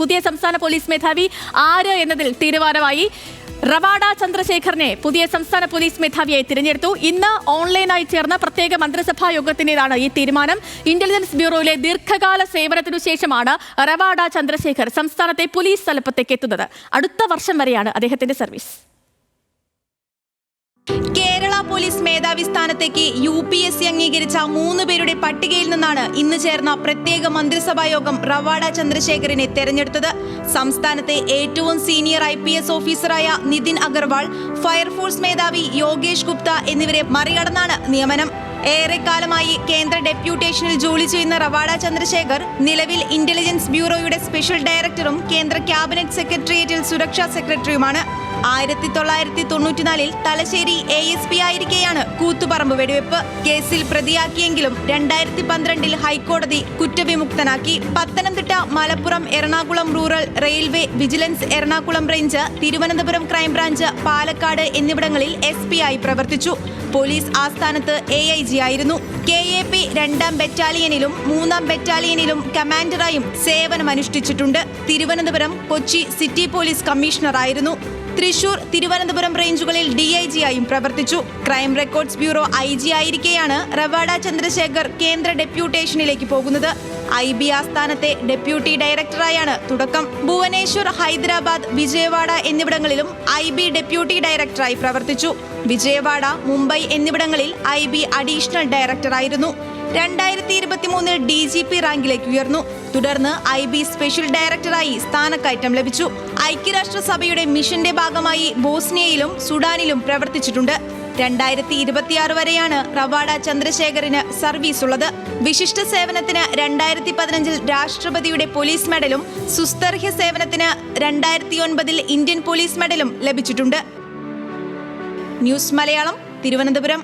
പുതിയ സംസ്ഥാന പോലീസ് മേധാവി ആര് എന്നതിൽ തീരുമാനമായി. റവാഡ ചന്ദ്രശേഖറിനെ പുതിയ സംസ്ഥാന പോലീസ് മേധാവിയായി തിരഞ്ഞെടുത്തു. ഇന്ന് ഓൺലൈനായി ചേർന്ന പ്രത്യേക മന്ത്രിസഭാ യോഗത്തിന്റേതാണ് ഈ തീരുമാനം. ഇന്റലിജൻസ് ബ്യൂറോയിലെ ദീർഘകാല സേവനത്തിനു ശേഷമാണ് റവാഡ ചന്ദ്രശേഖർ സംസ്ഥാനത്തെ പോലീസ് തലപ്പത്തേക്ക് എത്തുന്നത്. അടുത്ത വർഷം വരെയാണ് അദ്ദേഹത്തിന്റെ സർവീസ്. കേരള പോലീസ് മേധാവി സ്ഥാനത്തേക്ക് UPSC അംഗീകരിച്ച 3 പേരുടെ പട്ടികയിൽ നിന്നാണ് ഇന്ന് ചേർന്ന പ്രത്യേക മന്ത്രിസഭാ യോഗം റവാഡ ചന്ദ്രശേഖറിനെ തെരഞ്ഞെടുത്തത്. സംസ്ഥാനത്തെ ഏറ്റവും സീനിയർ IPS ഓഫീസറായ നിതിൻ അഗർവാൾ, ഫയർഫോഴ്സ് മേധാവി യോഗേഷ് ഗുപ്ത എന്നിവരെ മറികടന്നാണ് നിയമനം. ഏറെക്കാലമായി കേന്ദ്ര ഡെപ്യൂട്ടേഷനിൽ ജോലി ചെയ്യുന്ന റവാഡ ചന്ദ്രശേഖർ നിലവിൽ ഇന്റലിജൻസ് ബ്യൂറോയുടെ സ്പെഷ്യൽ ഡയറക്ടറും കേന്ദ്ര ക്യാബിനറ്റ് സെക്രട്ടേറിയറ്റിൽ സുരക്ഷാ സെക്രട്ടറിയുമാണ്. 1994 തലശ്ശേരി ASP ആയിരിക്കെയാണ് കൂത്തുപറമ്പ് വെടിവെപ്പ് കേസിൽ പ്രതിയാക്കിയെങ്കിലും 2012 ഹൈക്കോടതി കുറ്റവിമുക്തനാക്കി. Pathanamthitta, Malappuram, Ernakulam rural railway vigilance, Ernakulam range, Thiruvananthapuram crime branch, Palakkad എന്നിവിടങ്ങളിൽ SP ആയി പ്രവർത്തിച്ചു. പോലീസ് ആസ്ഥാനത്ത് AIG ആയിരുന്നു. KAP 2ാം ബറ്റാലിയനിലും 3ാം ബറ്റാലിയനിലും കമാൻഡറായും സേവനമനുഷ്ഠിച്ചിട്ടുണ്ട്. തിരുവനന്തപുരം, കൊച്ചി സിറ്റി പോലീസ് കമ്മീഷണറായിരുന്നു. തൃശൂർ, തിരുവനന്തപുരം റേഞ്ചുകളിൽ DIG ആയും പ്രവർത്തിച്ചു. ക്രൈം റെക്കോർഡ്സ് ബ്യൂറോ IG ആയിരിക്കെയാണ് റവാഡ ചന്ദ്രശേഖർ കേന്ദ്ര ഡെപ്യൂട്ടേഷനിലേക്ക് പോകുന്നത്. IB ആസ്ഥാനത്തെ ഡെപ്യൂട്ടി ഡയറക്ടറായാണ് തുടക്കം. ഭുവനേശ്വർ, ഹൈദരാബാദ്, വിജയവാഡ എന്നിവിടങ്ങളിലും IB ഡെപ്യൂട്ടി ഡയറക്ടറായി പ്രവർത്തിച്ചു. വിജയവാഡ, മുംബൈ എന്നിവിടങ്ങളിൽ IB അഡീഷണൽ ഡയറക്ടറായിരുന്നു. 2023 DGP റാങ്കിലേക്ക് ഉയർന്നു. തുടർന്ന് IB സ്പെഷ്യൽ ഡയറക്ടറായി സ്ഥാനക്കയറ്റം ലഭിച്ചു. ഐക്യരാഷ്ട്രസഭയുടെ മിഷന്റെ ഭാഗമായി ബോസ്നിയയിലും സുഡാനിലും പ്രവർത്തിച്ചിട്ടുണ്ട്. 2026 വരെയാണ് റവാഡ ചന്ദ്രശേഖറിന് സർവീസ് ഉള്ളത്. വിശിഷ്ട സേവനത്തിന് 2015 രാഷ്ട്രപതിയുടെ പോലീസ് മെഡലും സുസ്ഥർഹ്യ സേവനത്തിന് 2009 ഇന്ത്യൻ പോലീസ് മെഡലും ലഭിച്ചിട്ടുണ്ട്. ന്യൂസ് മലയാളം, തിരുവനന്തപുരം.